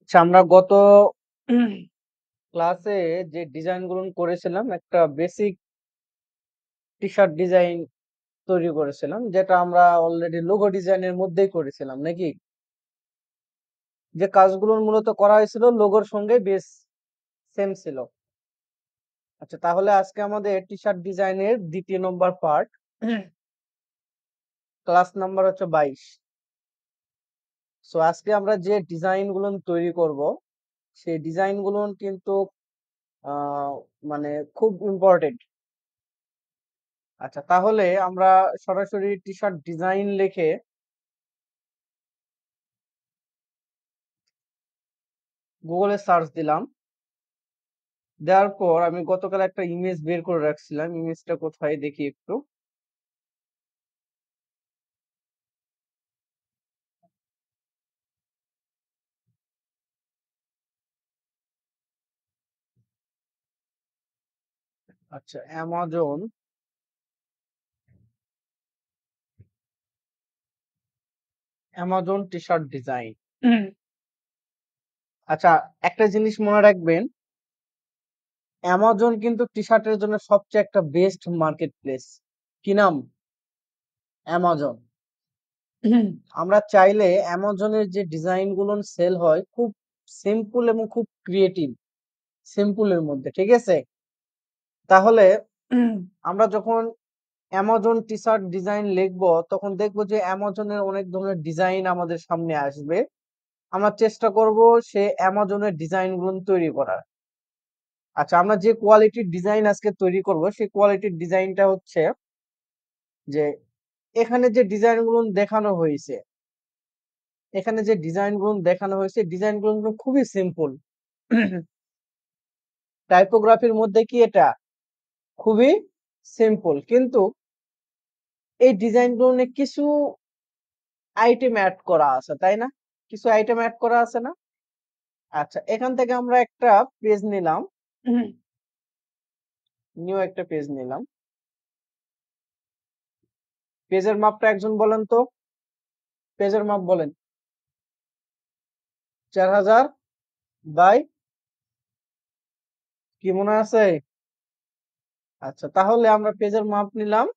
আচ্ছা, আমরা গত ক্লাসে যে ডিজাইন গুলো করেছিলাম, একটা বেসিক টি শার্ট ডিজাইন তৈরি করেছিলাম, যেটা আমরা অলরেডি লোগো ডিজাইনের মধ্যেই করেছিলাম নাকি? যে কাজগুলো মূলত করা হয়েছিল লোগোর সঙ্গে বেশ সেম ছিল। আচ্ছা, তাহলে আজকে আমাদের টি শার্ট ডিজাইনের 2য় নম্বর পার্ট, ক্লাস নাম্বার হচ্ছে 22। সো আজকে আমরা যে ডিজাইন গুলো তৈরি করব, সেই ডিজাইন গুলো কিন্তু আহ মানে খুব ইম্পর্টেন্ট। আচ্ছা, তাহলে আমরা সরাসরি টি শার্ট ডিজাইন লিখে গুগলে সার্চ দিলাম। দেওয়ার পর আমি গতকাল একটা ইমেজ বের করে রাখছিলাম, ইমেজটা কোথায় দেখি একটু। আচ্ছা, অ্যামাজন টি শার্ট ডিজাইন। আচ্ছা, একটা জিনিস মনে রাখবেন, অ্যামাজন কিন্তু টি শার্টের জন্য সবচেয়ে একটা বেস্ট মার্কেট প্লেস। কি নাম? অ্যামাজন। আমরা চাইলে অ্যামাজনের যে ডিজাইন গুলো সেল হয়, খুব সিম্পল এবং খুব ক্রিয়েটিভ, সিম্পলের মধ্যে, ঠিক আছে? তাহলে আমরা যখন অ্যামাজন টি শার্ট ডিজাইন লিখবো, তখন দেখবো যে অ্যামাজনের অনেক ধরনের ডিজাইন আমাদের সামনে আসবে। আমরা চেষ্টা করব সে অ্যামাজনের ডিজাইন গুলো তৈরি করার। আচ্ছা, আমরা যে কোয়ালিটির ডিজাইন আজকে তৈরি করব, সেই কোয়ালিটির ডিজাইনটা হচ্ছে যে এখানে যে ডিজাইন গুলো দেখানো হয়েছে, ডিজাইন গুলো কিন্তু খুবই সিম্পল। টাইপোগ্রাফির মধ্যে কি এটা খুবই সিম্পল, কিন্তু এই ডিজাইন গুলো কিছু আইটেম অ্যাড করা আছে, তাই না? কিছু আইটেম অ্যাড করা আছে না? আচ্ছা, এখান থেকে আমরা একটা পেজ নিলাম, নিউ একটা পেজ নিলাম। পেজের মাপটা একজন বলেন তো, পেজের মাপ বলেন। 4000 বাই, কি মনে আছে? আচ্ছা, তাহলে আমরা পেজের মাপ নিলাম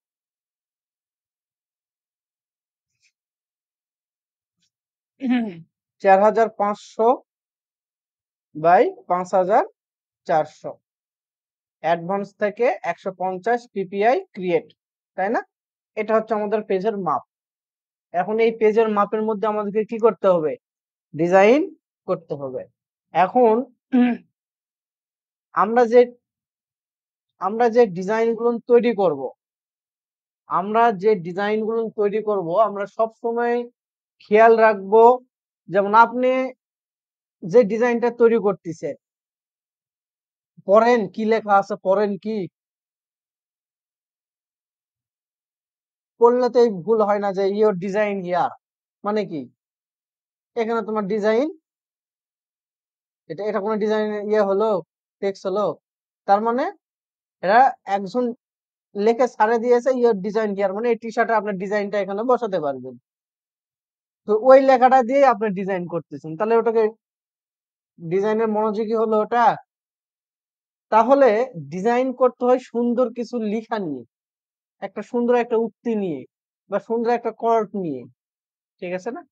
4500 বাই 5400। অ্যাডভান্স থেকে 150 পিপিআই ক্রিয়েট, তাই না? এটা হচ্ছে আমাদের পেজের মাপ। এখন এই পেজের মাপের মধ্যে আমাদেরকে কি করতে হবে? ডিজাইন করতে হবে। এখন আমরা যে ডিজাইন গুলো তৈরি করব, আমরা সব সময় খেয়াল রাখবো, যেমন আপনি যে ডিজাইনটা তৈরি করতেছেন, পড়েন কি লেখা আছে, পড়েন কি? পড়লে তো এই ভুল হয় না যে ইওর ডিজাইন হিয়ার, মানে কি? এখানে তোমার ডিজাইন, এটা এটা কোনো ডিজাইন হলো, টেক্সট হলো? তার মানে এরা একজন লেখে ছাড়ে দিয়েছে ইওর ডিজাইন হিয়ার, মানে এই টি শার্টে আপনার ডিজাইনটা এখানে বসাতে পারবেন। তো ওই লেখাটা দিয়ে আপনি ডিজাইন করতেছেন, তাহলে ওটাকে ডিজাইনের মনোযোগী হলো ওটা? তাহলে ডিজাইন করতে হয় সুন্দর কিছু লেখা নিয়ে, একটা সুন্দর একটা উক্তি নিয়ে, বা সুন্দর একটা কর্ড নিয়ে, ঠিক আছে না?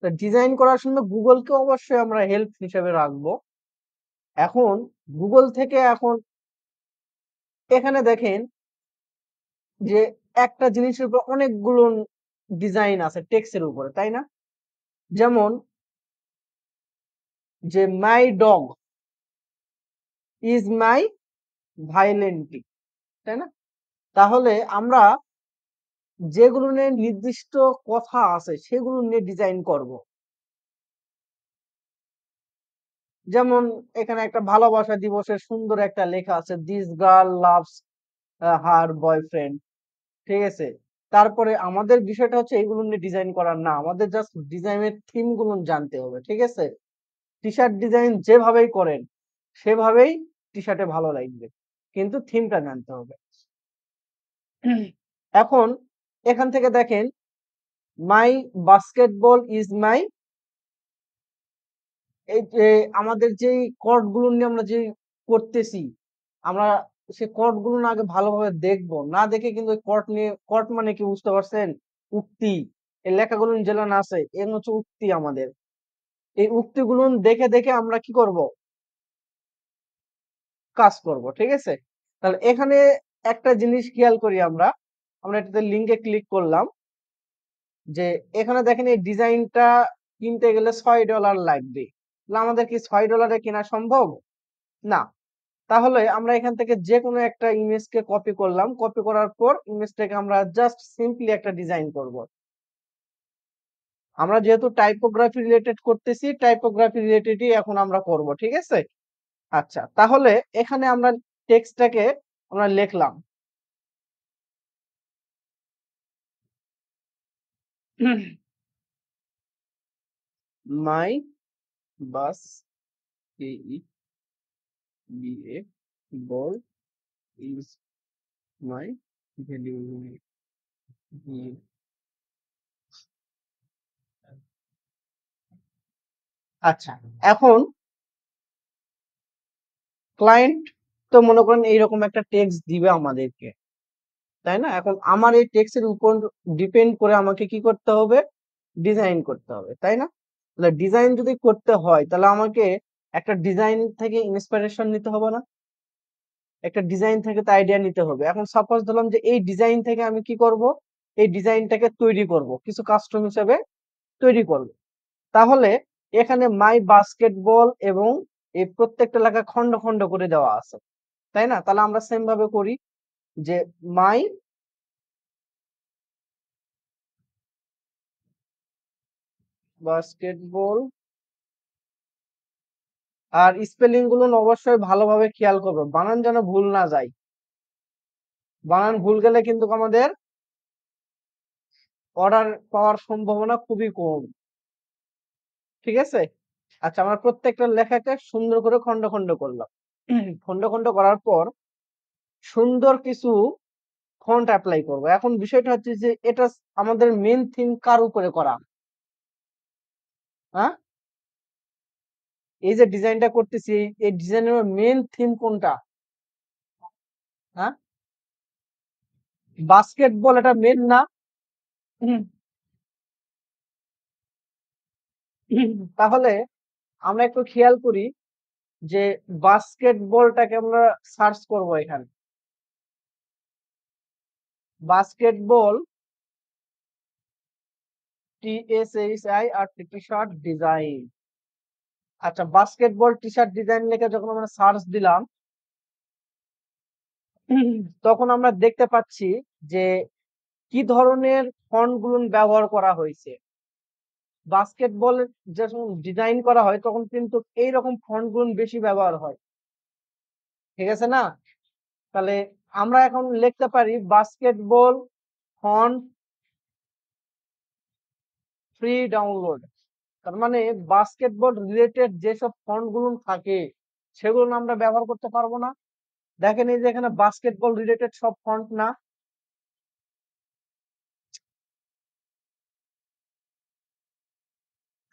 তো ডিজাইন করার সময় গুগলকে অবশ্যই আমরা হেল্প হিসেবে রাখবো। এখন গুগল থেকে এখন এখানে দেখেন যে একটা জিনিসের উপর অনেকগুলো ডিজাইন আছে টেক্সটের উপরে, তাই না? যেমন যে মাই ডগ ইজ মাই ভাইলেন্টি, তাই না? তাহলে আমরা যেগুলো নিয়ে নির্দিষ্ট কথা আছে সেগুলো নিয়ে ডিজাইন করব। যেমন এখানে একটা ভালোবাসা দিবসের সুন্দর একটা লেখা আছে, this girl loves her boyfriend, ঠিক আছে? তারপরে আমাদের বিষয়টা হচ্ছে এইগুলো নিয়ে ডিজাইন করার না, আমাদের জাস্ট ডিজাইনের থিম গুলো জানতে হবে, ঠিক আছে? টি শার্ট ডিজাইন যেভাবেই করেন সেভাবেই টি শার্টে ভালো লাগবে, কিন্তু থিমটা জানতে হবে। এখন এখান থেকে দেখেন, মাই বাস্কেটবল ইজ মাই এই যে আমাদের যেই কোড গুলো নিয়ে আমরা যে করতেছি, আমরা সেই কোড গুলো না আগে ভালোভাবে দেখবো, না দেখে কিন্তু ওই কোড নিয়ে, কোড মানে কি বুঝতে পারছেন? উক্তি। এই লেখাগুলো যেগুলো না আছে এর হচ্ছে উক্তি আমাদের। এই উক্তিগুলো দেখে দেখে আমরা কি করব? কাজ করব, ঠিক আছে? তাহলে এখানে একটা জিনিস খেয়াল করি আমরা। আমরা এটাতে লিংকে ক্লিক করলাম, যে এখানে দেখেন এই ডিজাইনটা কিনতে গেলে $6 লাগবে। তাহলে আমাদের কি $6 কেনা সম্ভব? না। তাহলে আমরা এখান থেকে যে কোনো একটা ইমেজকে কপি করলাম, কপি করার পর ইমেজটাকে আমরা জাস্ট সিম্পলি একটা ডিজাইন করব। আমরা যেহেতু টাইপোগ্রাফি রিলেটেড করতেছি, টাইপোগ্রাফি রিলেটেডই এখন আমরা করব, ঠিক আছে? আচ্ছা, তাহলে এখানে আমরা টেক্সটটাকে আমরা লিখলাম। মাই বাস, KEBA, ball is my value. আচ্ছা, এখন ক্লায়েন্ট তো মনে করেন এইরকম একটা টেক্সট দিবে আমাদেরকে, তাই না? এখন আমার এই টেক্সটের উপর ডিপেন্ড করে আমাকে কি করতে হবে? ডিজাইন করতে হবে, তাই না? তাহলে ডিজাইন যদি করতে হয় তাহলে আমাকে একটা ডিজাইন থেকে ইন্সপিরেশন নিতে হবে না? একটা ডিজাইন থেকে তো আইডিয়া নিতে হবে। এখন সাপোজ ধরলাম যে এই ডিজাইন থেকে আমি কি করব? এই ডিজাইনটাকে তৈরি করব, কিছু কাস্টম হিসেবে তৈরি করব। তাহলে এখানে মাই বাস্কেটবল এবং এই প্রত্যেকটা লেখা খন্ড খন্ড করে দেওয়া আছে, তাই না? তাহলে আমরা সেম ভাবে করি, যে মাই বাস্কেটবল, আর স্পেলিং গুলো অবশ্যই ভালোভাবে খেয়াল করবে, বানান যেন ভুল না যায়। বানান ভুল গেলে কিন্তু আমাদের অর্ডার পাওয়ার সম্ভাবনা খুবই কম, ঠিক আছে? আচ্ছা, আমরা প্রত্যেকটা লেখাকে সুন্দর করে খন্ড খন্ড করলাম। খন্ড খন্ড করার পর সুন্দর কিছু ফন্ট অ্যাপ্লাই করব। এখন বিষয়টা হচ্ছে যে এটা আমাদের মেইন থিম কার উপরে করা? হ্যাঁ, এই যে ডিজাইনটা করতেছি, এই ডিজাইনের মেইন থিম কোনটা? হ্যাঁ, বাস্কেটবল এটা মেন না? হুম, তাহলে আমরা একটু খেয়াল করি যে বাস্কেটবলটাকে আমরা সার্চ করব এখানে। বাস্কেটবল, TSHI আর টি শার্ট ডিজাইন। আচ্ছা, বাস্কেটবল টি শার্ট ডিজাইন লিখে যখন আমরা সার্চ দিলাম, তখন আমরা দেখতে পাচ্ছি যে কি ধরনের ফন্ট গুলো ব্যবহার করা হয়েছে। বাস্কেটবল যখন ডিজাইন করা হয় তখন কিন্তু এইরকম ফন্ট গুলো বেশি ব্যবহার হয়, ঠিক আছে না? তাহলে আমরা এখন লিখতে পারি বাস্কেটবল ফন্ট ফ্রি ডাউনলোড। তার মানে বাস্কেটবল রিলেটেড যেসব ফন্ট গুলো থাকে সেগুলো আমরা ব্যবহার করতে পারবো না। দেখেন এই যে এখানে বাস্কেটবল রিলেটেড সব ফন্ট না।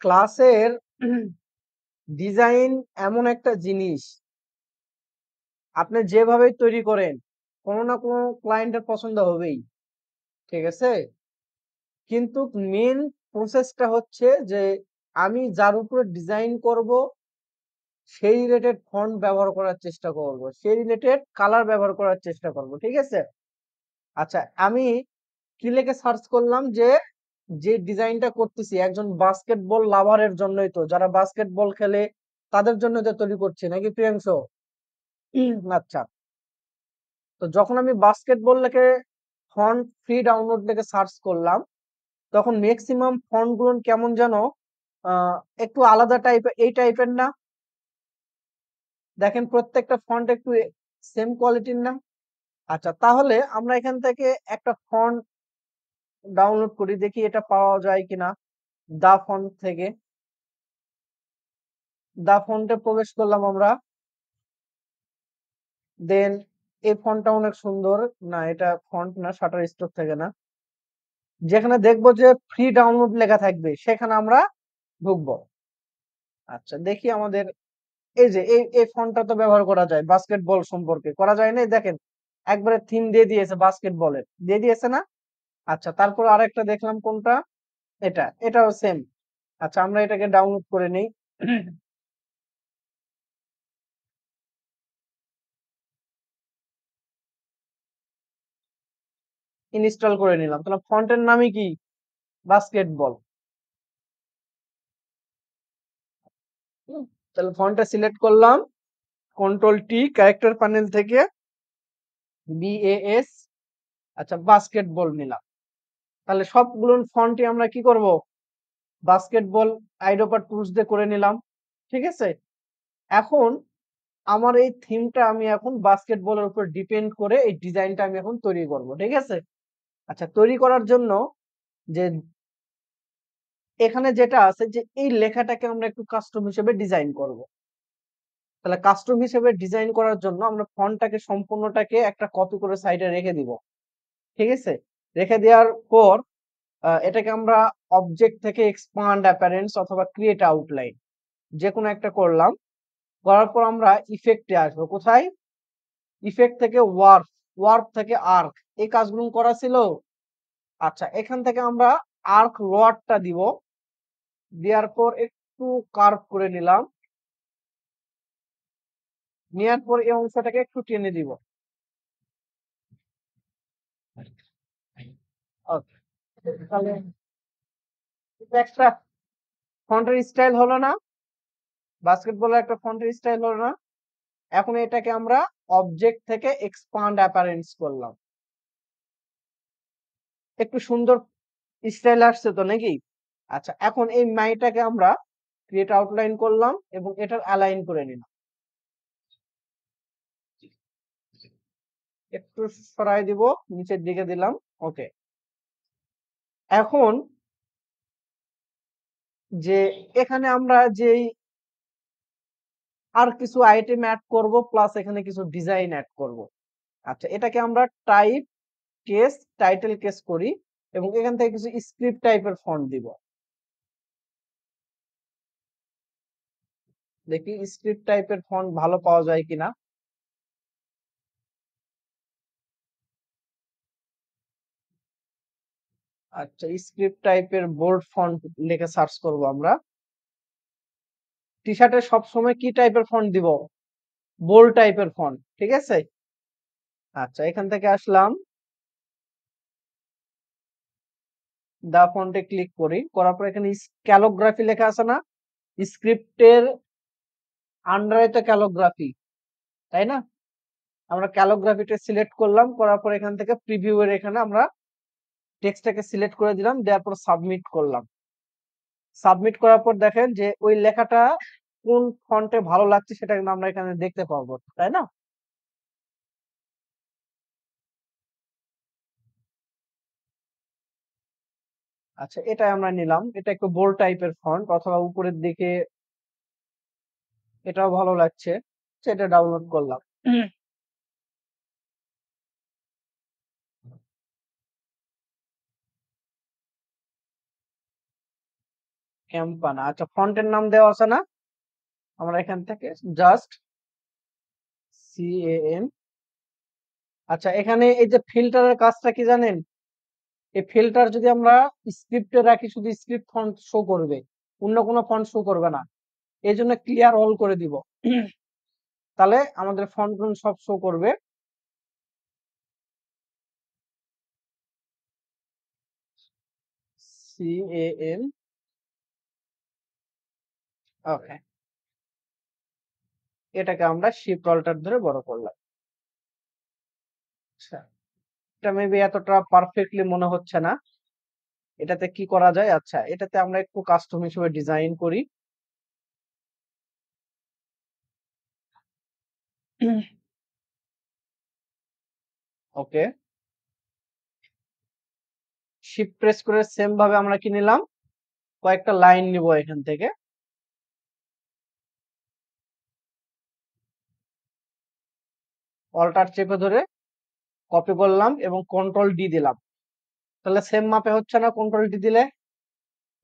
ক্লাসের ডিজাইন এমন একটা জিনিস, আপনি যেভাবে তৈরি করেন কোনো না কোনো ক্লায়েন্টের পছন্দ হবেই, ঠিক আছে? কিন্তু মেন প্রসেসটা হচ্ছে যে আমি যার উপরে ডিজাইন করব সেই রিলেটেড ফন্ট ব্যবহার করার চেষ্টা করব, সেই রিলেটেড কালার ব্যবহার করার চেষ্টা করব, ঠিক আছে? আচ্ছা, আমি কি লিখে সার্চ করলাম যে যে ডিজাইনটা করতেছি একজন বাস্কেটবল লাভারের জন্যই, তো যারা বাস্কেটবল খেলে তাদের জন্য তো তৈরি করছি নাকি প্রিয়াংশ? আচ্ছা, তো যখন আমি বাস্কেটবল লিখে ফন্ট ফ্রি ডাউনলোড লিখে সার্চ করলাম, তখন ম্যাক্সিমাম ফন্ট গুলো কেমন যেন আহ একটু আলাদা টাইপের, এই টাইপের না? দেখেন প্রত্যেকটা ফন্ট একটু সেম কোয়ালিটির না? আচ্ছা, তাহলে আমরা এখান থেকে একটা ফন্ট ডাউনলোড করি, দেখি এটা পাওয়া যায় কিনা। দা ফন্ট থেকে দা ফন্টে প্রবেশ করলাম আমরা। দেন এই ফন্টটা অনেক সুন্দর। না, এটা ফন্ট না, শাটার স্টক থেকে না। যেখানে দেখবো যে ফ্রি ডাউনলোড লেখা থাকবে সেখানে আমরা ঢুকবো। আচ্ছা দেখি আমাদের এই যে এই ফন্টটা তো ব্যবহার করা যায় বাস্কেটবল সম্পর্কে, করা যায় না? দেখেন একবারে থিম দিয়ে দিয়েছে বাস্কেটবলের, দিয়ে দিয়েছে না? আচ্ছা তারপর আরেকটা দেখলাম কোনটা, এটাও সেম। আচ্ছা আমরা এটাকে ডাউনলোড করে নেই, ইনস্টল করে নিলাম। তাহলে ফন্টের নামই কি? বাস্কেটবল। তাহলে ফন্টটা সিলেক্ট করলাম, কন্ট্রোল টি ক্যারেক্টার প্যানেল থেকে BAS, আচ্ছা বাস্কেটবল নিলাম। তাহলে সবগুলো ফন্টই আমরা কি করব? বাস্কেটবল আইডোপার টুলস দিয়ে করে নিলাম, ঠিক আছে? এখন আমার এই থিমটা আমি এখন বাস্কেটবলের উপর ডিপেন্ড করে এই ডিজাইনটা আমি এখন তৈরি করব, ঠিক আছে? আচ্ছা তৈরি করার জন্য যে এখানে যেটা আছে যে এই লেখাটাকে আমরা একটু কাস্টম হিসেবে ডিজাইন করব। তাহলে কাস্টম হিসেবে ডিজাইন করার জন্য আমরা ফন্টটাকে সম্পূর্ণটাকে একটা কপি করে সাইডে রেখে দিব, ঠিক আছে? রেখে দেওয়ার পর এটাকে আমরা অবজেক্ট থেকে এক্সপান্ড অ্যাপারেন্স অথবা ক্রিয়েট আউটলাইন যে কোনো একটা করলাম। করার পর আমরা ইফেক্টে আসবো। কোথায়? ইফেক্ট থেকে ওয়ার্প, ওয়ার্প থেকে আর্ক, এই কাজগুলো করা ছিল। আচ্ছা এখান থেকে আমরা আর্ক লোয়ারটা দিব, দেওয়ার পর একটু কার্ভ করে নিলাম, নেওয়ার পর এই অংশটাকে একটু টেনে দিব। Okay, তাহলে এটা একটা ফন্টের স্টাইল হলো না? বাস্কেটবলের একটা ফন্টের স্টাইল হলো না? এখন এটাকে আমরা অবজেক্ট থেকে এক্সপান্ড অ্যাপারেন্স করলাম, একটু সুন্দর স্টাইল আসছে তো নাকি? আচ্ছা এখন এই মাইটাকে আমরা ক্রিয়েট আউটলাইন করলাম এবং এটার অ্যালাইন করে নিলাম, একটু সরাই দিব, নিচের দিকে দিলাম। ওকে, এখন যে এখানে আমরা যেই আর কিছু আইটেম অ্যাড করব প্লাস এখানে কিছু ডিজাইন অ্যাড করব। আচ্ছা এটাকে আমরা টাইপ কেস, টাইটেল কেস করি এবং এখান থেকে কিছু স্ক্রিপ্ট টাইপের ফন্ট দিব। দেখি স্ক্রিপ্ট টাইপের ফন্ট ভালো পাওয়া যায় কিনা। আচ্ছা স্ক্রিপ্ট টাইপের বোল্ড ফন্ট লিখে সার্চ করব আমরা। টি শার্টে সবসময় কি টাইপের ফন্ট দিব? বোল্ড টাইপের ফন্ট, ঠিক আছে? আচ্ছা এখান থেকে আসলাম, দা ফন্টে ক্লিক করি, করার পর এখানে ক্যালোগ্রাফি লেখা আছে না? স্ক্রিপ্টের আন্ডারে তো ক্যালোগ্রাফি, তাই না? আমরা ক্যালোগ্রাফিটা সিলেক্ট করলাম, করার পর এখান থেকে প্রিভিউ এর এখানে আমরা টেক্সটটাকে সিলেক্ট করে দিলাম, দেওয়ার পর সাবমিট করলাম। সাবমিট করার পর দেখেন যে ওই লেখাটা কোন ফন্টে ভালো লাগছে সেটা কিন্তু আমরা এখানে দেখতে পাবো, তাই না? আচ্ছা এটা আমরা নিলাম, এটা একটু বোল্ড টাইপের ফন্ট অথবা উপরের দিকে, এটাও ভালো লাগছে, সেটা ডাউনলোড করলাম। ক্যাম্পানা, আচ্ছা ফন্টের নাম দেওয়া আছে না? আমরা এখান থেকে জাস্ট CAN। আচ্ছা এখানে এই যে ফিল্টারের কাজটা কি জানেন? এই ফিল্টার যদি আমরা স্ক্রিপ্টে রাখি শুধু স্ক্রিপ্ট ফন্ট শো করবে, অন্য কোনো ফন্ট শো করবে না। এই জন্য ক্লিয়ার অল করে দিব, তাহলে আমাদের ফন্ট সব শো করবে। CAN, ওকে, এটাকে আমরা শিফট অল্টার ধরে বড় করলাম। আচ্ছা এটা মেবি এতটা পারফেক্টলি মনে হচ্ছে না, এটাতে কি করা যায়? আচ্ছা এটাতে আমরা একটু কাস্টম হিসেবে ডিজাইন করি। ওকে, শিফট প্রেস করে সেম ভাবে আমরা কি নিলাম, কয়েকটা লাইন নিব এখান থেকে, অল্টার চেপে ধরে কপি করলাম এবং কন্ট্রোল ডি দিলাম। তাহলে সেম মাপে হচ্ছে না কন্ট্রোল ডি দিলে?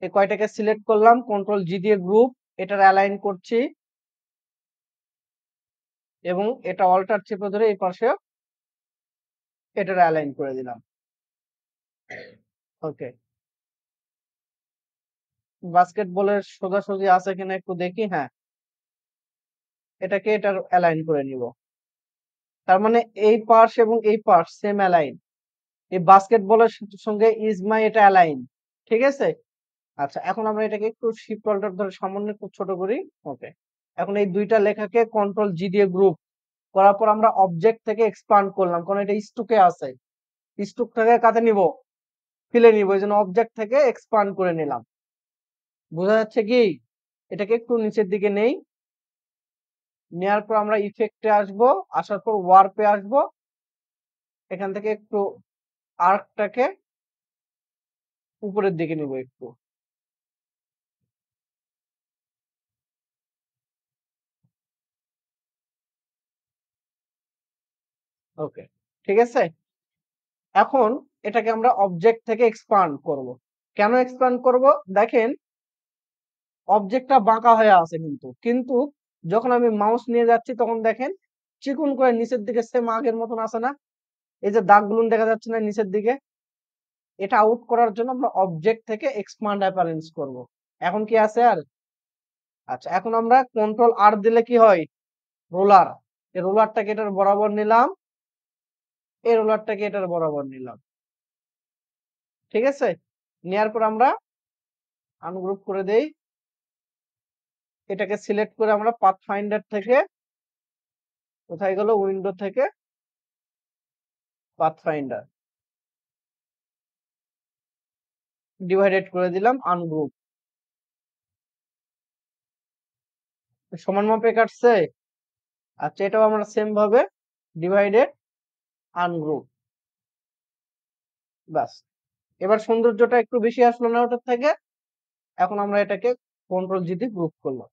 এই কয়টাকে সিলেক্ট করলাম, কন্ট্রোল জি দিয়ে গ্রুপ, এটার অ্যালাইন করছি এবং এটা অল্টার চেপে ধরে এই পাশে এটার অ্যালাইন করে দিলাম। ওকে, বাস্কেটবলের সোজাসুজি আছে কিনা একটু দেখি। হ্যাঁ, এটাকে এটার অ্যালাইন করে নিব। তার মানে এই পাশ এবং এই পাশ সেম অ্যালাইন। এই বাস্কেটবলের সঙ্গে ইজ মাই এটা অ্যালাইন। ঠিক আছে। আচ্ছা, এখন আমরা এটাকে একটু শিফট অল্টার ধরে সামান্য একটু ছোট করি। ওকে, এখন এই দুইটা লেখাকে কন্ট্রোল জি দিয়ে গ্রুপ করার পর আমরা অবজেক্ট থেকে এক্সপান্ড করলাম, কারণ এটা স্টুকে আছে। স্টুক থেকে কাতে নিব, ফিলে নিব, এই জন্য অবজেক্ট থেকে এক্সপান্ড করে নিলাম। বোঝা যাচ্ছে কি? এটাকে একটু নিচের দিকে নেই, নেওয়ার পর আমরা ইফেক্টে আসবো, আসার পর ওয়ার্পে আসবো, এখান থেকে একটু আর্কটাকে উপরের দিকে নিব একটু। ওকে, ঠিক আছে। এখন এটাকে আমরা অবজেক্ট থেকে এক্সপান্ড করব। কেন এক্সপান্ড করব? দেখেন অবজেক্টটা বাঁকা হয়ে আছে, কিন্তু কিন্তু যখন আমি মাউস নিয়ে যাচ্ছি তখন দেখেন চিকন করে নিচের দিকে সেম আগের মতন আছে না? এই যে দাগগুলো দেখা যাচ্ছে না নিচের দিকে? এটা আউট করার জন্য আমরা অবজেক্ট থেকে এক্সপান্ড অ্যাপারেন্স করব। এখন কি আছে আর? আচ্ছা, এখন আমরা কন্ট্রোল আর দিলে কি হয়? রোলার। এই রোলারটাকে এটার বরাবর নিলাম, এই রোলারটাকে এটার বরাবর নিলাম। ঠিক আছে। নেয়ার পর আমরা আনগ্রুপ করে দেই। এটাকে সিলেক্ট করে আমরা পাথ ফাইন্ডার থেকে, কোথায় গেল, উইন্ডো থেকে পাথ ফাইন্ডার ডিভাইডেড করে দিলাম, আনগ্রুপ। সমান মাপে কাটছে। আচ্ছা, এটাও আমরা সেম ভাবে ডিভাইডেড, আনগ্রুপ। বাস, এবার সৌন্দর্যটা একটু বেশি আসলো না ওটার থেকে? এখন আমরা এটাকে কন্ট্রোল জি দিয়ে গ্রুপ করলাম।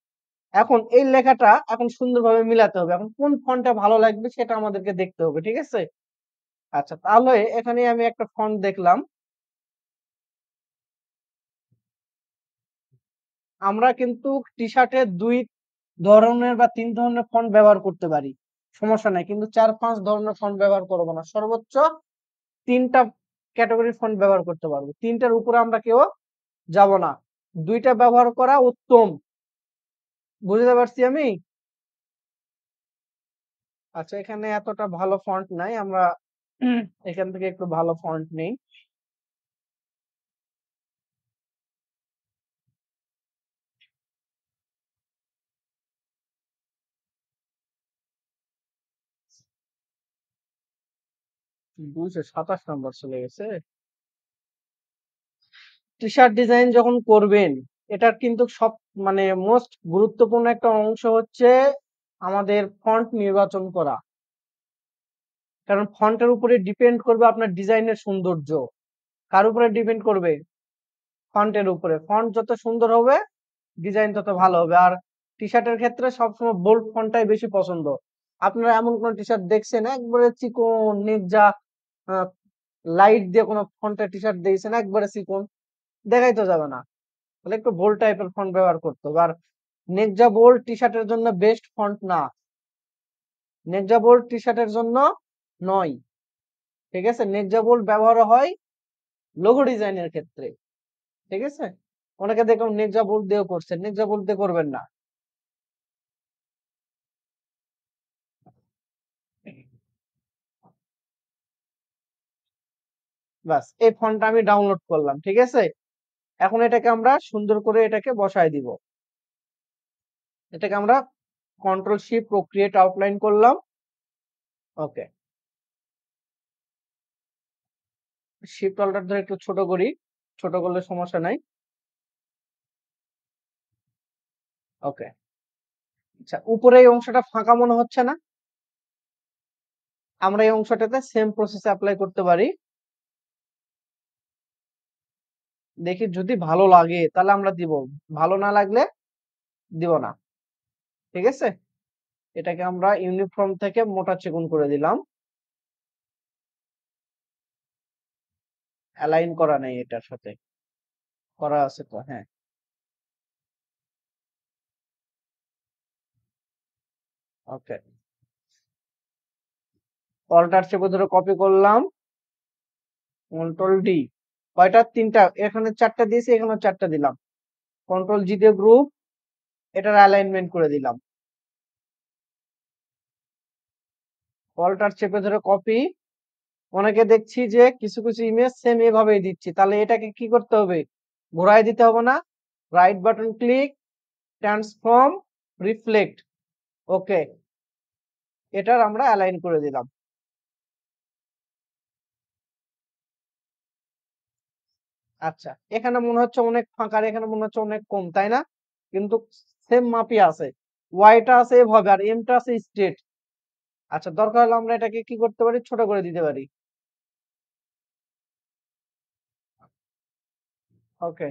এখন এই লেখাটা এখন সুন্দরভাবে মিলাতে হবে। এখন কোন ফন্টটা ভালো লাগবে সেটা আমাদেরকে দেখতে হবে। ঠিক আছে। আচ্ছা, তাহলে এখানে আমি একটা ফন্ট দেখলাম। আমরা কিন্তু টি শার্টে দুই ধরনের বা তিন ধরনের ফন্ট ব্যবহার করতে পারি, সমস্যা নাই, কিন্তু চার পাঁচ ধরনের ফন্ট ব্যবহার করবো না। সর্বোচ্চ তিনটা ক্যাটাগরির ফন্ট ব্যবহার করতে পারবো, তিনটার উপরে আমরা কেউ যাব না। দুইটা ব্যবহার করা উত্তম। বুঝতে পারছি আমি? আচ্ছা, এখানে এতটা ভালো ফন্ট নাই, আমরা এখান থেকে একটু ভালো ফন্ট নেই। দুইশো 27 নম্বর চলে গেছে। টি শার্ট ডিজাইন যখন করবেন, এটার কিন্তু সব মানে মোস্ট গুরুত্বপূর্ণ একটা অংশ হচ্ছে আমাদের ফন্ট নির্বাচন করা। কারণ ফন্টের উপরে ডিপেন্ড করবে আপনার ডিজাইনের সৌন্দর্য। কার উপরে ডিপেন্ড করবে? ফন্টের উপরে। ফন্ট যত সুন্দর হবে ডিজাইন তত ভালো হবে। আর টি শার্টের ক্ষেত্রে সবসময় বোল্ড ফন্টটাই বেশি পছন্দ। আপনারা এমন কোন টি শার্ট দেখছেন একবারে চিকন নেকজা লাইট দিয়ে কোনো ফন্টের টি শার্ট দিয়েছেন একবারে চিকন? দেখাই তো যাবে না। তাহলে একটু বোল্ড টাইপের ফন্ট ব্যবহার করতে হবে। আর নেকজা বোল্ড টি শার্টের জন্য বেস্ট ফন্ট না, নেকজা বোল্ড টি শার্টের জন্য নয়। ঠিক আছে। নেকজা বোল্ড ব্যবহার হয় লোগো ডিজাইনের ক্ষেত্রে। ঠিক আছে। অনেকে দেখলাম নেকজা বোল্ড দিয়েও করছেন, নেকজা বোল্ড দিয়ে করবেন না। বাস, এই ফন্টটা আমি ডাউনলোড করলাম। ঠিক আছে। এখন এটাকে আমরা সুন্দর করে এটাকে বসায় দিব। এটাকে আমরা কন্ট্রোল শিফট প্রক্রিয়েট আউটলাইন করলাম। ওকে, শিফট অল্টার ধরে একটু ছোট করি, ছোট করলে সমস্যা নাই। ওকে, আচ্ছা, উপরে এই অংশটা ফাঁকা মনে হচ্ছে না? আমরা এই অংশটাতে সেম প্রসেস অ্যাপ্লাই করতে পারি। দেখি যদি ভালো লাগে তাহলে আমরা দিব, ভালো না লাগলে দিব না। ঠিক আছে। এটাকে আমরা ইউনিফর্ম থেকে মোটা চিকন করে দিলাম। অ্যালাইন করা নেই, এটার সাথে করা আছে তো? হ্যাঁ। ওকে, অল্টার চেপে ধরে কপি করলাম, কন্ট্রোল ডি, কয়টা? তিনটা, এখানে চারটা দিয়েছি, এখানে চারটা দিলাম, কন্ট্রোল জি দিয়ে গ্রুপ, এটার অ্যালাইনমেন্ট করে দিলাম, অল্টার চেপে ধরে কপি। অনেকে দেখছি যে কিছু কিছু ইমেজ সেম এভাবেই দিচ্ছি, তাহলে এটাকে কি করতে হবে? ঘোরায় দিতে হবে না, right button click, transform, reflect, okay, এটার আমরা অ্যালাইন করে দিলাম। আচ্ছা, এখানে মনে হচ্ছে অনেক ফাঁকা, আর এখানে মনে হচ্ছে অনেক কম, তাই না? কিন্তু সেম মাপই আছে, ওয়াইটা আছে এভাবে আর এমটা আছে স্ট্রেট। আচ্ছা, দরকার হলে আমরা এটাকে কি করতে পারি? ছোট করে দিতে পারি। ওকে,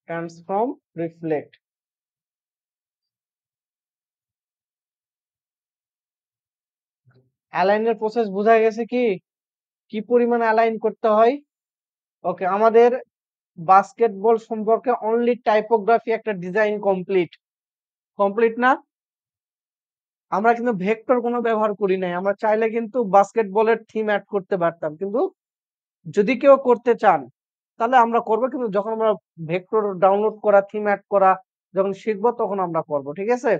ট্রান্সফর্ম, রিফ্লেক্ট। অ্যালাইনের প্রসেস বোঝা গেছে কি কি পরিমাণ অ্যালাইন করতে হয়? ওকে, আমাদের বাস্কেটবল সম্পর্কে অনলি টাইপোগ্রাফি একটা ডিজাইন কমপ্লিট, কমপ্লিট না? আমরা কিন্তু ভেক্টর কোনো ব্যবহার করি নাই, আমরা চাইলে কিন্তু বাস্কেটবলের থিম অ্যাড করতে পারতাম, কিন্তু যদি কেউ করতে চান তাহলে আমরা করবো, কিন্তু যখন আমরা ভেক্টর ডাউনলোড করা, থিম অ্যাড করা যখন শিখবো তখন আমরা করবো, ঠিক আছে?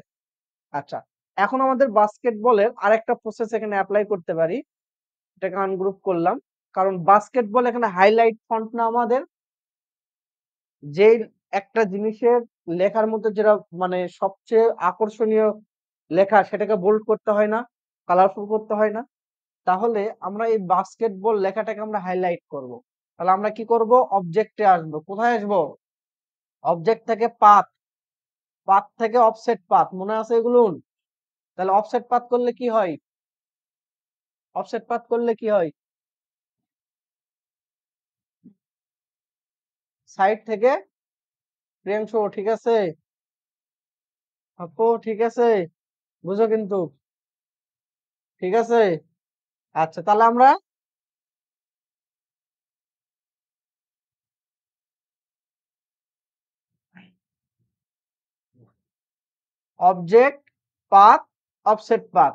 আচ্ছা, এখন আমাদের বাস্কেটবলের আরেকটা প্রসেস এখানে অ্যাপ্লাই করতে পারি, এটাকে আনগ্রুপ করলাম, কারণ বাস্কেটবল এখানে হাইলাইট ফন্ট না আমাদের, যে একটা জিনিসের লেখার মধ্যে যেটা মানে সবচেয়ে আকর্ষণীয় লেখা, সেটাকে বোল্ড করতে হয় না, কালারফুল করতে হয় না, তাহলে আমরা এই বাস্কেটবল লেখাটাকে আমরা হাইলাইট করব। তাহলে আমরা কি করব? অবজেক্টে আসবো, কোথায় আসবো? অবজেক্ট থেকে পাথ, পাথ থেকে অফসেট পাথ, মনে আছে এগুলো? তাহলে অফসেট পাথ করলে কি হয়? অফসেট পাথ করলে কি হয়? সাইড থেকে প্রিয়াংশু, ঠিক আছে? আপু ঠিক আছে, বুঝো কিন্তু, ঠিক আছে? আচ্ছা, তাহলে আমরা অবজেক্ট, পাথ, অফসেট পাথ,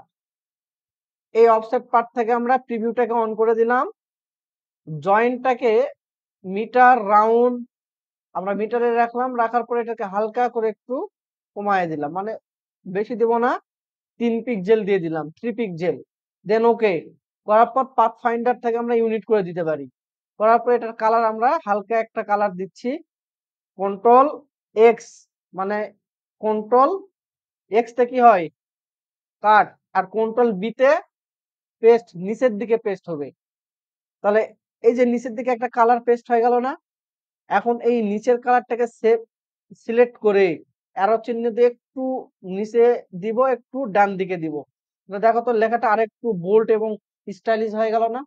এই অফসেট পাথ থেকে আমরা প্রিভিউটাকে অন করে দিলাম, জয়েন্টটাকে মিটার রাউন্ড আমরা মিটারে রাখলাম, রাখার পরে এটাকে হালকা করে একটু কমায় দিলাম, মানে বেশি দেব না, 3 পিক্সেল দিয়ে দিলাম, 3 পিক্সেল, দেন ওকে করার পর পাথ ফাইন্ডার থেকে আমরা ইউনিট করে দিতে পারি, করার পর এটার কালার আমরা হালকা একটা কালার দিচ্ছি, কন্ট্রোল এক্স, মানে কন্ট্রোল এক্স তে কি হয়? কাট, আর কন্ট্রোল বি তে পেস্ট, নিচের দিকে পেস্ট হবে, তাহলে এই যে নিচের দিকে একটা কালার পেস্ট হয়ে গেল না? এখন এই নিচের কালারটাকে সেভ সিলেক্ট করে অ্যারো চিহ্ন দিয়ে একটু নিচে দিব, একটু ডান দিকে দিব, দেখো তো লেখাটা আরেকটু বোল্ড এবং স্টাইলিশ হয়ে গেল না?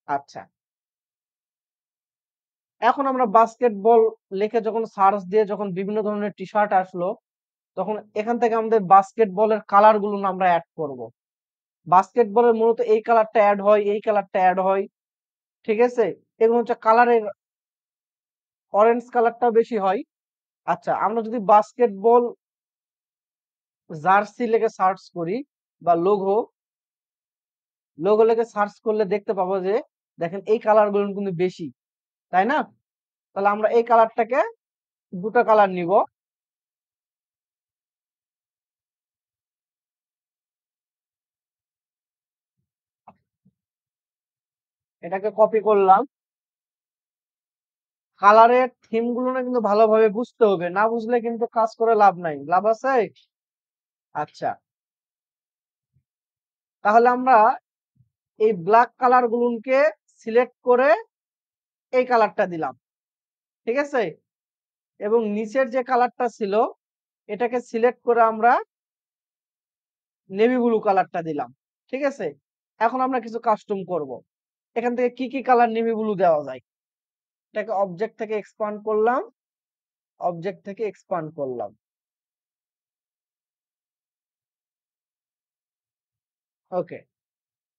আচ্ছা, এখন আমরা বাস্কেটবল লিখে যখন সার্চ দিয়ে যখন বিভিন্ন ধরনের টি শার্ট আসলো, তখন এখান থেকে আমাদের বাস্কেটবলের কালার গুলো আমরা অ্যাড করব। বাস্কেটবলের মূলত এই কালারটা অ্যাড হয়, এই কালারটা অ্যাড হয়, ঠিক আছে? এগুলো হচ্ছে কালারের, অরেঞ্জ কালারটাও বেশি হয়। আচ্ছা, আমরা যদি বাস্কেটবল জার্সি লেগে সার্চ করি বা লোগো, লোগো লেগে সার্চ করলে দেখতে পাবো যে দেখেন এই কালার গুলো কিন্তু বেশি, তাই না? তাহলে আমরা এই কালারটাকে দুটো কালার নিব, এটাকে কপি করলাম, কালারের থিম গুলো না কিন্তু ভালোভাবে বুঝতে হবে, না বুঝলে কিন্তু কাজ করে লাভ নাই, লাভ আছে? আচ্ছা, তাহলে আমরা এই ব্ল্যাক কালার গুলোকে সিলেক্ট করে এই কালারটা দিলাম, ঠিক আছে? এবং নিচের যে কালারটা ছিল এটাকে সিলেক্ট করে আমরা নেভি ব্লু কালারটা দিলাম, ঠিক আছে? এখন আমরা কিছু কাস্টম করব, এখান থেকে কি কি কালার নেভি ব্লু দেওয়া যায়, এটাকে অবজেক্ট থেকে এক্সপান্ড করলাম, অবজেক্ট থেকে এক্সপান্ড করলাম, ওকে।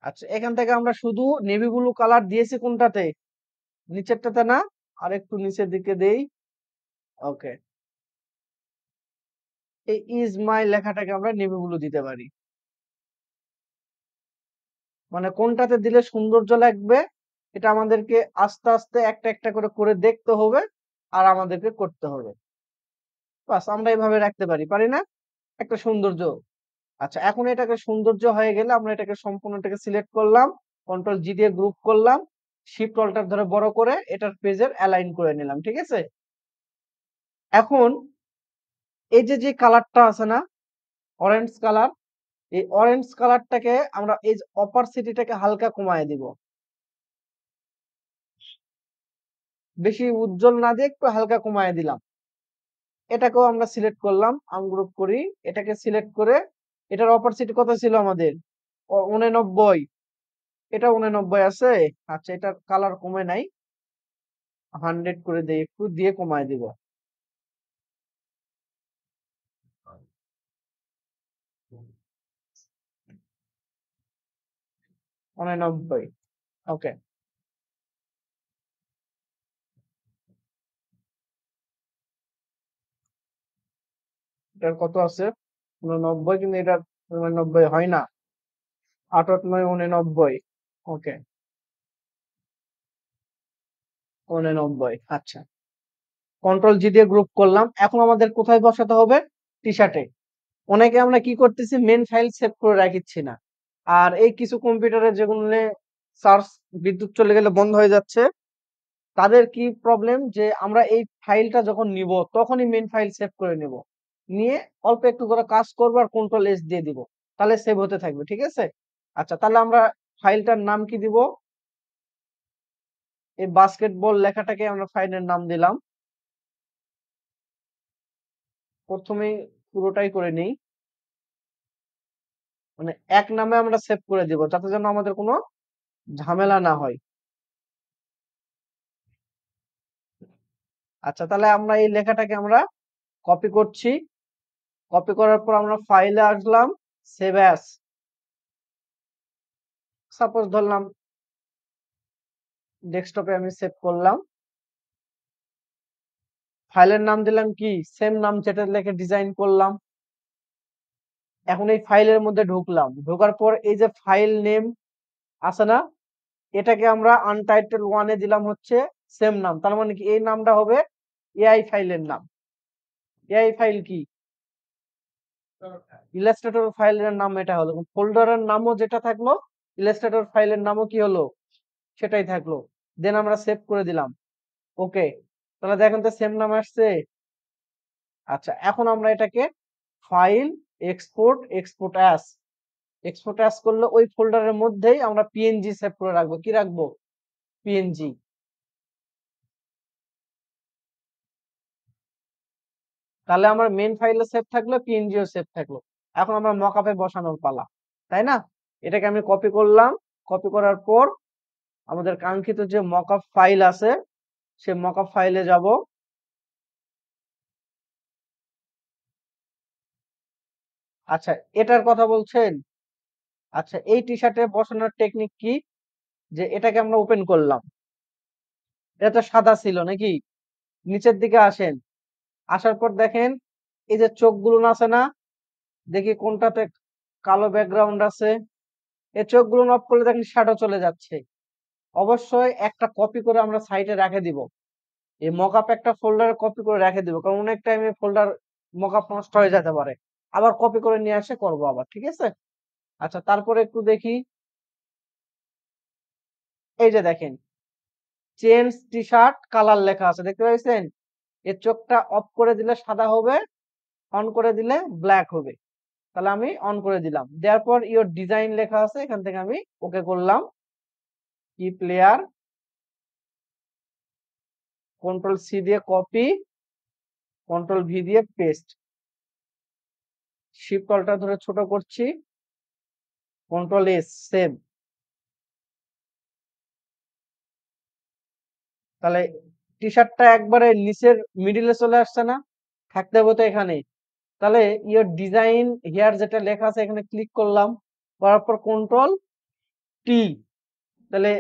আচ্ছা, এখান থেকে আমরা শুধু নেভি ব্লু কালার দিয়েছি কোনটাতে? নিচেরটাতে না, আর একটু নিচের দিকে দেই, ওকে, এই ইজ মাই লেখাটাকে আমরা নেভি ব্লু দিতে পারি। মানে কোনটাতে দিলে সৌন্দর্য লাগবে এটা আমাদেরকে আস্তে আস্তে একটা একটা করে করে দেখতে হবে আর আমাদেরকে করতে হবে। বাস আমরা এইভাবে রাখতে পারি, পারি না? একটা সৌন্দর্য। আচ্ছা, এখন এটাকে সৌন্দর্য হয়ে গেলে আমরা এটাকে সম্পূর্ণটাকে সিলেক্ট করলাম, কন্ট্রোল জি দিয়ে গ্রুপ করলাম, শিফট অল্টার ধরে বড় করে এটার পেজের অ্যালাইন করে নিলাম, ঠিক আছে? এখন এই যে যে কালারটা আছে না, অরেঞ্জ কালার, এই অরেঞ্জ কালারটাকে আমরা এই অপারসিটিটাকে হালকা কমায় দিব, বেশি উজ্জ্বল না দিয়ে একটু হালকা কমায় দিলাম। এটাকেও আমরা সিলেক্ট করলাম, আনগ্রুপ করি, এটাকে সিলেক্ট করে এটার অপারসিটি কত ছিল আমাদের? 89। এটা 89 আছে। আচ্ছা, এটার কালার কমে নাই, 100 করে দেই, একটু দিয়ে কমায় দিব। 89। ওকে, এটার কত আছে? 89, কিন্তু এটা 89 হয় না, 88 89। ওকে, 89। আচ্ছা, কন্ট্রোল জি দিয়ে গ্রুপ করলাম। এখন আমাদের কোথায় বসাতে হবে? টি শার্টে। অনেকে আমরা কি করতেছি, মেন ফাইল সেভ করে রাখিচ্ছি না। আর এই কিছু কম্পিউটারে যেগুলো সার্চ বিদ্যুৎ চলে গেলে বন্ধ হয়ে যাচ্ছে, তাদের কি প্রবলেম যে আমরা এই ফাইলটা যখন নিব তখনই মেন ফাইল সেভ করে নেব, নিয়ে অল্প একটু করে কাজ করবো আর কন্ট্রোল এস দিয়ে দিব, তাহলে সেভ হতে থাকবে, ঠিক আছে? আচ্ছা, তাহলে আমরা ফাইলটার নাম কি দিব? এই বাস্কেটবল লেখাটাকে আমরা ফাইলের নাম দিলাম। প্রথমেই পুরোটাই করে নিই, মানে এক নামে আমরা সেভ করে দিব যাতে যেন আমাদের কোনো ঝামেলা না হয়। আচ্ছা, তাহলে আমরা এই লেখাটাকে আমরা কপি করছি, কপি করার পর আমরা ফাইলে আসলাম, সেভ অ্যাজ, সাপোজ ধরলাম ডেস্কটপে আমি সেভ করলাম, ফাইলের নাম দিলাম কি, সেম নাম যেটা লিখে ডিজাইন করলাম। এখন এই ফাইলের মধ্যে ঢুকলাম, ঢোকার পর এই যে ফাইল নেম আছে না, এটাকে আমরা আনটাইটেল ওয়ানে দিলাম হচ্ছে সেম নাম, তার মানে কি এই নামটা হবে এআই ফাইলের নাম। এআই ফাইল কি, ইলাস্ট্রেটর ফাইলের নাম এটা হলো, ফোল্ডারের নামও যেটা থাকলো ইলাস্ট্রেটর ফাইলের নামও কি হলো, সেটাই থাকলো। দেন আমরা সেভ করে দিলাম। ওকে, তাহলে দেখেন তো সেম নাম আসছে। আচ্ছা, এখন আমরা এটাকে file export, export as, export as করলে ওই ফোল্ডারের মধ্যেই আমরা পিএনজি সেভ করে রাখবো। কি রাখবো? পিএনজি। তাহলে আমার মেন ফাইলে সেভ থাকলো, পিএনজিও সেভ থাকলো। এখন আমরা মকআপে বসানোর পালা, তাই না? এটাকে আমি কপি করলাম, কপি করার পর আমাদের কাঙ্ক্ষিত যে মকআপ ফাইল আছে সে মকআপ ফাইলে যাব। আচ্ছা, এটার কথা বলছেন? আচ্ছা, এই টি শার্টে বসানোর টেকনিক কি, যে এটাকে আমরা ওপেন করলাম, এটা তো সাদা ছিল নাকি? নিচের দিকে আসেন, আসার পর দেখেন এই যে চোখগুলো আছে না, দেখি কোনটাতে কালো ব্যাকগ্রাউন্ড আছে, এই চোখগুলো অফ করলে দেখেন শ্যাডো চলে যাচ্ছে। অবশ্যই একটা কপি করে আমরা সাইডে রেখে দিব, এই মকআপ একটা ফোল্ডারে কপি করে রেখে দিব, কারণ অনেক টাইমে ফোল্ডার মকআপ নষ্ট হয়ে যেতে পারে, আবার কপি করে নিয়ে এসে করবো আবার, ঠিক আছে? আচ্ছা, তারপরে একটু দেখি, এই যে দেখেন চেঞ্জ টি শার্ট কালার লেখা আছে, দেখতে পাচ্ছেন? এর চোখটা অফ করে দিলে সাদা হবে, অন করে দিলে ব্ল্যাক হবে। তাহলে আমি অন করে দিলাম, দেওয়ার পর ইওর ডিজাইন লেখা আছে, এখান থেকে আমি ওকে করলাম, কি প্লেয়ার, কন্ট্রোল সি দিয়ে কপি, কন্ট্রোল ভি দিয়ে পেস্ট, শিফট অল্টার ধরে ছোট করছি, কন্ট্রোল এস সেভ। তাহলে টি শার্টটা একবারে নিচের মিডিলে চলে আসছে না? থাকতে হবে তো এখানে। তাহলে ইওর ডিজাইন হিয়ার যেটা লেখা আছে এখানে ক্লিক করলাম, করার পর কন্ট্রোল টি, তাহলে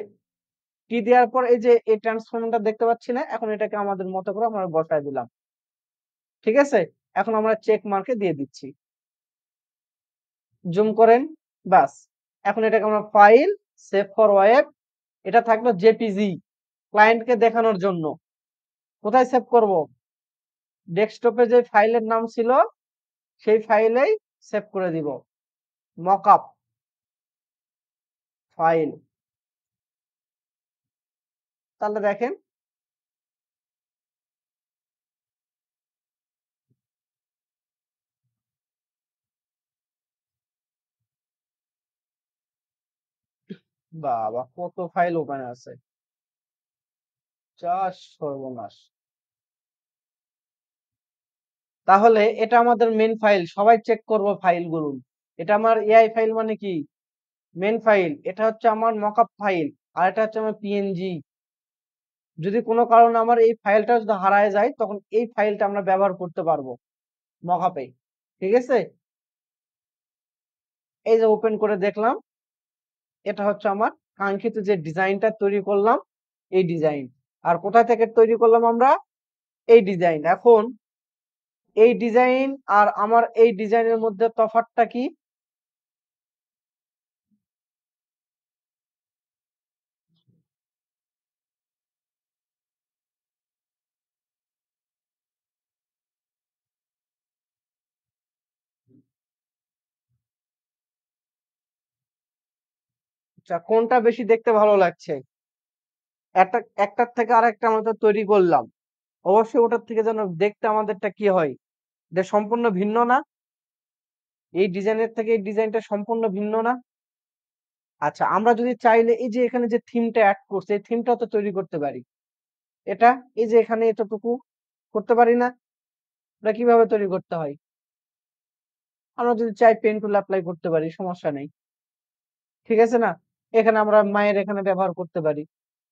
টি দেওয়ার পর এই যে এই ট্রান্সফরমেশনটা দেখতে পাচ্ছি না, এখন এটাকে আমাদের মতো করে আমরা বসায় দিলাম। ঠিক আছে? এখন আমরা চেক মার্কে দিয়ে দিচ্ছি। জুম করেন, বাস। এখন এটাকে আমরা ফাইল, সেভ ফর ওয়েব, এটা থাকলো জেপিজি ক্লায়েন্টকে দেখানোর জন্য। কোথায় সেভ করব? ডেস্কটপে যে ফাইলের নাম ছিল সেই ফাইলেই সেভ করে দিব। Mockup file. তাহলে দেখেন বাবা কত ফাইল ওখানে আছে, যা সর্বনাশ। তাহলে এটা আমাদের মেন ফাইল, সবাই চেক করব ফাইলগুলো। এটা আমার এআই ফাইল মানে কি মেন ফাইল, এটা হচ্ছে আমার মকআপ ফাইল, আর এটা হচ্ছে আমার পিএনজি। যদি কোনো কারণে আমার এই ফাইলটা যদি হারায় যায় তখন এই ফাইলটা আমরা ব্যবহার করতে পারবো মকআপে। ঠিক আছে, এই যে ওপেন করে দেখলাম, এটা হচ্ছে আমার কাঙ্ক্ষিত যে ডিজাইনটা তৈরি করলাম, এই ডিজাইন। আর কোথা থেকে তৈরি করলাম আমরা? এই ডিজাইন। এখন এই ডিজাইন আর আমার এই ডিজাইনের মধ্যে তফাৎটা কি? আচ্ছা, কোনটা বেশি দেখতে ভালো লাগছে? একটা একটার থেকে আরেকটা আমরা তো তৈরি করলাম, অবশ্যই ওটার থেকে যেন দেখতে আমাদেরটা কি হয়, এটা সম্পূর্ণ ভিন্ন না? এই ডিজাইনের থেকে এই ডিজাইনটা সম্পূর্ণ ভিন্ন না? আচ্ছা, আমরা যদি চাইলে এই যে এখানে যে থিমটা অ্যাড করছে এই থিমটাও তো তৈরি করতে পারি। এটা এই যে এখানে এতটুকু করতে পারি না? এটা কিভাবে তৈরি করতে হয়? আমরা যদি চাই পেন টুল অ্যাপ্লাই করতে পারি, সমস্যা নেই। ঠিক আছে না? এখানে আমরা মায়ের এখানে ব্যবহার করতে পারি।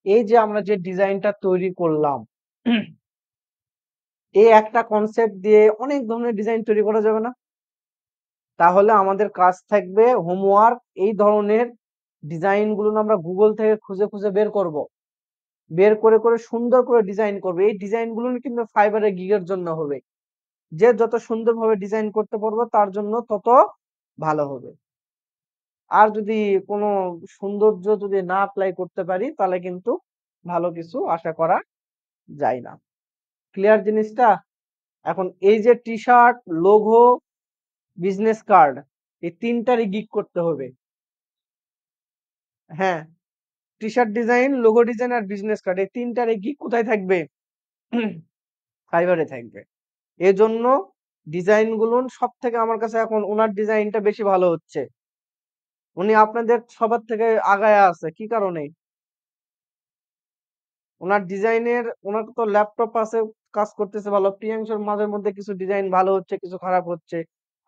এই যে আমরা যে ডিজাইনটা তৈরি করলাম, এই একটা কনসেপ্ট দিয়ে অনেক ধরনের ডিজাইন তৈরি করা যাবে না? তাহলে আমাদের কাজ থাকবে হোমওয়ার্ক, এই ধরনের ডিজাইন গুলো আমরা গুগল থেকে খুঁজে খুঁজে বের করব। বের করে করে সুন্দর করে ডিজাইন করব। এই ডিজাইন গুলো কিন্তু ফাইবারে গিগের জন্য হবে। যে যত সুন্দরভাবে ডিজাইন করতে পারবো তার জন্য তত ভালো হবে। আর যদি কোনো সৌন্দর্য যদি না অ্যাপ্লাই করতে পারি তাহলে কিন্তু ভালো কিছু আশা করা যায় না। ক্লিয়ার জিনিসটা? এখন এই যে টি-শার্ট, লোগো, বিজনেস কার্ড, এই তিনটারই গিগ করতে হবে। হ্যাঁ, টি-শার্ট ডিজাইন, লোগো ডিজাইন আর বিজনেস কার্ড, এই তিনটারই গিগ কোথায় থাকবে? ফাইবারে থাকবে। এজন্য ডিজাইন গুলো সব থেকে আমার কাছে এখন ওনার ডিজাইনটা বেশি ভালো হচ্ছে। উনি আপনাদের সবার থেকে আগায়া আছে কি কারণে? ওনার ডিজাইনের, ওনার তো ল্যাপটপ আছে, কাজ করতেছে ভালো। প্রিয়াংশুর মাঝে মধ্যে কিছু ডিজাইন ভালো হচ্ছে, কিছু খারাপ হচ্ছে।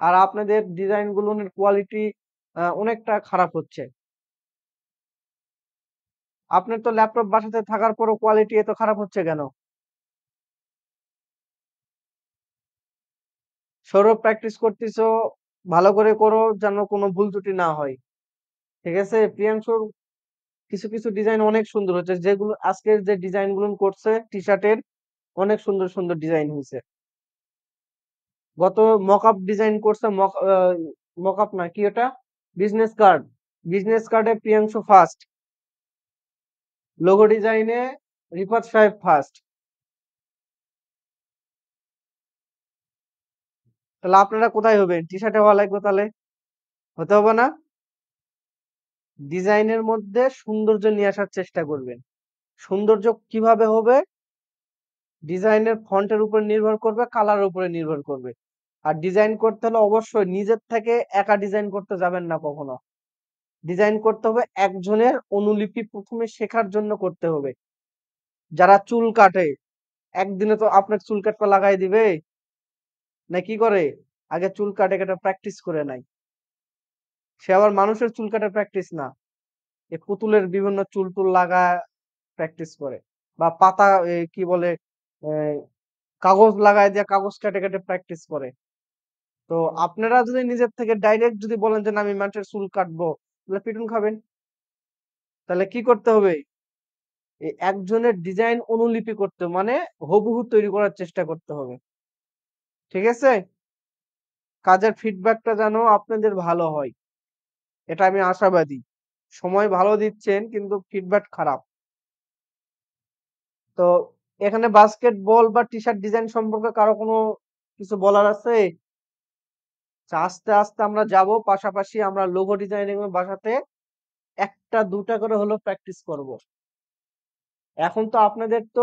আর আপনাদের ডিজাইন গুলোর কোয়ালিটি অনেকটা খারাপ হচ্ছে। আপনার তো ল্যাপটপ বাসাতে থাকার পরও কোয়ালিটি এত খারাপ হচ্ছে কেন? সৌরভ প্র্যাকটিস করতেছো, ভালো করে করো যেন কোনো ভুল ত্রুটি না হয়। ঠিক আছে? প্রিয়াংশুর কিছু কিছু ডিজাইন অনেক সুন্দর হচ্ছে, যেগুলো আজকের যে ডিজাইন গুলো করছে টি শার্টের, অনেক সুন্দর সুন্দর ডিজাইন হয়েছে। গত মকআপ ডিজাইন করছে, মকআপ না কি ওটা, বিজনেস কার্ড। বিজনেস কার্ডে প্রিয়াংশু ফার্স্ট, লোগো ডিজাইনে রিফাত সাহেব ফার্স্ট। তাহলে আপনারা কোথায় হবেন? টি শার্টে হওয়া লাগবে তাহলে, হতে হবে না? ডিজাইনের মধ্যে সৌন্দর্য নিয়ে আসার চেষ্টা করবেন। সৌন্দর্য কিভাবে হবে? ডিজাইনের ফন্টের উপর নির্ভর করবে, কালারের উপরে নির্ভর করবে। আর ডিজাইন করতে হলে অবশ্যই নিজের থেকে একা ডিজাইন করতে যাবেন না কখনো। ডিজাইন করতে হবে একজনের অনুলিপি প্রথমে শেখার জন্য করতে হবে। যারা চুল কাটে, একদিনে তো আপনার চুল কাটপা লাগাই দিবে না, কি করে? আগে চুল কাটে কেটে প্র্যাকটিস করে নাই। সে আবার মানুষের চুল কাটার প্র্যাকটিস না, এ পুতুলের বিভিন্ন চুল টুল লাগা প্র্যাকটিস করে, বা পাতা কি বলে কাগজ লাগায় দিয়ে কাগজ কেটে কেটে প্র্যাকটিস করে। তো আপনারা যদি নিজের থেকে ডাইরেক্ট যদি বলেন যে না আমি মানুষের চুল কাটবো, তাহলে পিটুন খাবেন। তাহলে কি করতে হবে? এই একজনের ডিজাইন অনুলিপি করতে, মানে হুবহু তৈরি করার চেষ্টা করতে হবে। ঠিক আছে? কাজের ফিডব্যাকটা যেন আপনাদের ভালো হয়। এটা আমি আশাবাদী। সময় ভালো দিচ্ছেন কিন্তু ফিডব্যাক খারাপ। তো এখানে বাস্কেটবল বা টি-শার্ট ডিজাইন সম্পর্কে কারো কোনো কিছু বলার আছে? আস্তে, আস্তে আমরা যাবো। পাশাপাশি আমরা লোগো ডিজাইনিং এর বাসাতে ১ টা ২ টা করে হলেও প্র্যাকটিস করব। এখন তো আপনাদের তো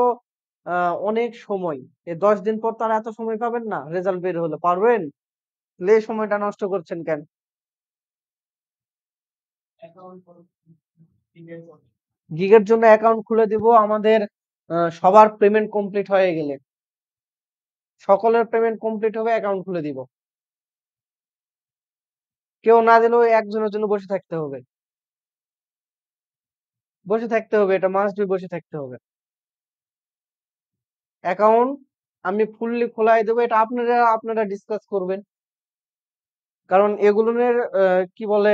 আ অনেক সময়। ১০ দিন পর তো আর এত সময় পাবেন না রেজাল্ট বের হলে। পারবেন? তাহলে এই সময়টা নষ্ট করছেন কেন? গিগের জন্য অ্যাকাউন্ট খুলে দিব আমাদের সবার পেমেন্ট কমপ্লিট হয়ে গেলে। সকলের পেমেন্ট কমপ্লিট হবে অ্যাকাউন্ট খুলে দিব। কেউ না দিলেও একজনের জন্য বসে থাকতে হবে। বসে থাকতে হবে। এটা মাস্ট বি বসে থাকতে হবে। অ্যাকাউন্ট আমি ফুললি খোলায় দেব। এটা আপনারা ডিসকাস করবেন। কারণ এগুলোনের কি বলে